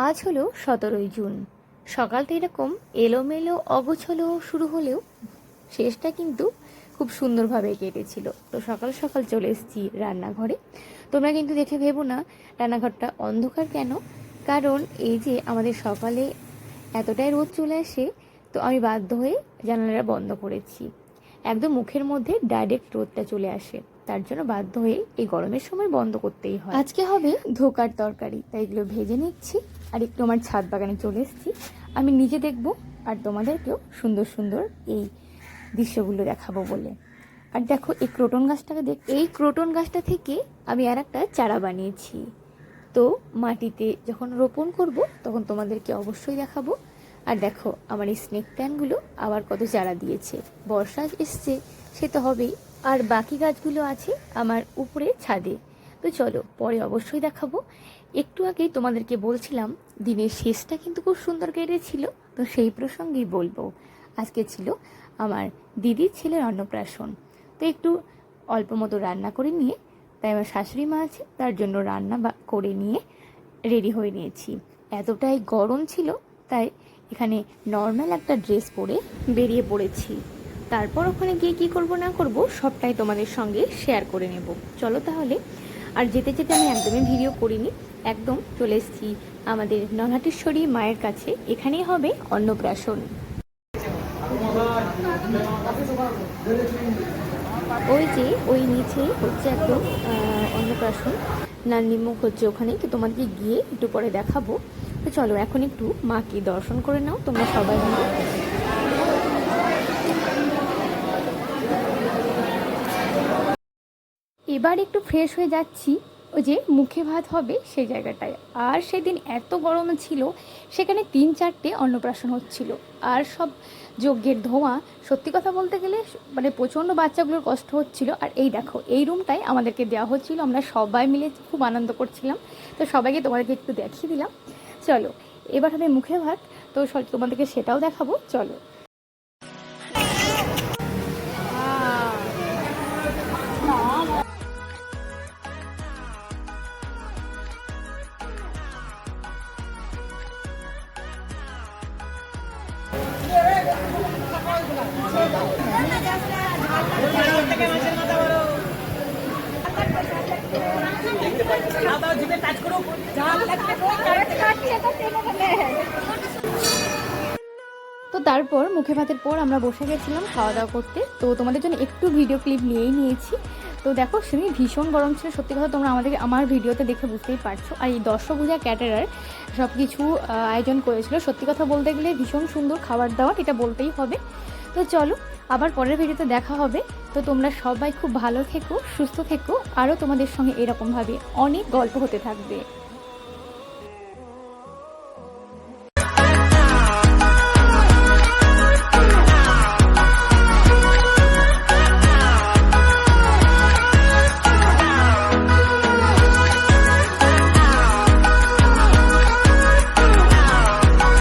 আজ হলো 17ই জুন। সকালটা এরকম এলোমেলো অগোছালো শুরু হলেও শেষটা কিন্তু খুব সুন্দরভাবে কেটেছিল। তো সকাল সকাল চলে এসেছি রান্নাঘরে। তোমরা কিন্তু দেখে ভেবো না রান্নাঘরটা অন্ধকার কেন, কারণ এই যে আমাদের সকালে এতটাই রোদ চলে আসে, তো আমি বাধ্য হয়ে জানালাটা বন্ধ করেছি। একদম মুখের মধ্যে ডাইরেক্ট রোদটা চলে আসে, তার জন্য বাধ্য হয়ে এই গরমের সময় বন্ধ করতেই হয়। আজকে হবে ধোকার তরকারি, তাই এগুলো ভেজে নিচ্ছি। আর একটু আমার ছাদ বাগানে চলে এসেছি, আমি নিজে দেখব আর তোমাদেরকেও সুন্দর সুন্দর এই দৃশ্যগুলো দেখাবো বলে। আর দেখো এই ক্রোটন গাছটাকে এই ক্রোটন গাছটা থেকে আমি আর একটা চারা বানিয়েছি। তো মাটিতে যখন রোপণ করব তখন তোমাদেরকে অবশ্যই দেখাবো। আর দেখো আমার এই স্নেক প্ল্যান্টগুলো আবার কত চারা দিয়েছে। বর্ষা এসছে, সে তো হবেই। আর বাকি গাছগুলো আছে আমার উপরে ছাদে। তো চলো পরে অবশ্যই দেখাবো। একটু আগেই তোমাদেরকে বলছিলাম দিনের শেষটা কিন্তু খুব সুন্দর কেটেছিল, তো সেই প্রসঙ্গেই বলবো। আজকে ছিল আমার দিদির ছেলের অন্নপ্রাশন, তো একটু অল্প মতো রান্না করে নিয়ে, তাই আমার শাশুড়ি মা আছে তার জন্য রান্না করে নিয়ে রেডি হয়ে নিয়েছি। এতটাই গরম ছিল তাই এখানে নর্মাল একটা ড্রেস পরে বেরিয়ে পড়েছি। তারপর ওখানে গিয়ে কী করব না করব সবটাই তোমাদের সঙ্গে শেয়ার করে নেব। চলো তাহলে। আর যেতে যেতে আমি একদমই ভিডিও করিনি, একদম চলে এসেছি আমাদের নলহাটেশ্বরী মায়ের কাছে। এখানেই হবে অন্নপ্রাশন। ওই যে ওই নিচে হচ্ছে একদম অন্নপ্রাশন, নান্নিমুখ হচ্ছে ওখানে। তো তোমাদেরকে গিয়ে একটু পরে দেখাবো। তো চলো এখন একটু মাকে দর্শন করে নাও তোমরা সবাই মিলে। এবার একটু ফ্রেশ হয়ে যাচ্ছি ওই যে মুখে ভাত হবে সেই জায়গাটায়। আর সেদিন এত গরম ছিল, সেখানে 3-4টে অন্নপ্রাশন হচ্ছিল। আর সব যজ্ঞের ধোঁয়া, সত্যি কথা বলতে গেলে মানে প্রচণ্ড বাচ্চাগুলোর কষ্ট হচ্ছিল। আর এই দেখো এই রুমটাই আমাদেরকে দেওয়া হচ্ছিল, আমরা সবাই মিলে খুব আনন্দ করছিলাম। তো সবাইকে তোমাদেরকে একটু দেখিয়ে দিলাম। চলো এবার হবে মুখে ভাত, তো তোমাদেরকে সেটাও দেখাবো। চলো। তো তারপর মুখে ভাতের পর আমরা বসে গেছিলাম খাওয়া দাওয়া করতে। তো তোমাদের জন্য একটু ভিডিও ক্লিপ নিয়েই নিয়েছি। তো দেখো সেদিন ভীষণ গরম ছিল, সত্যি কথা তোমরা আমার ভিডিওতে দেখে বুঝতেই পারছো। আর এই দর্শকপূজা ক্যাটারার সব কিছু আয়োজন করেছিল। সত্যি কথা বলতে গেলে ভীষণ সুন্দর খাবার দাবার, এটা বলতেই হবে। তো চলো আবার পরের ভিডিওতে দেখা হবে। তো তোমরা সবাই খুব ভালো থেকো, সুস্থ থেকো, আরও তোমাদের সঙ্গে এরকমভাবে অনেক গল্প হতে থাকবে।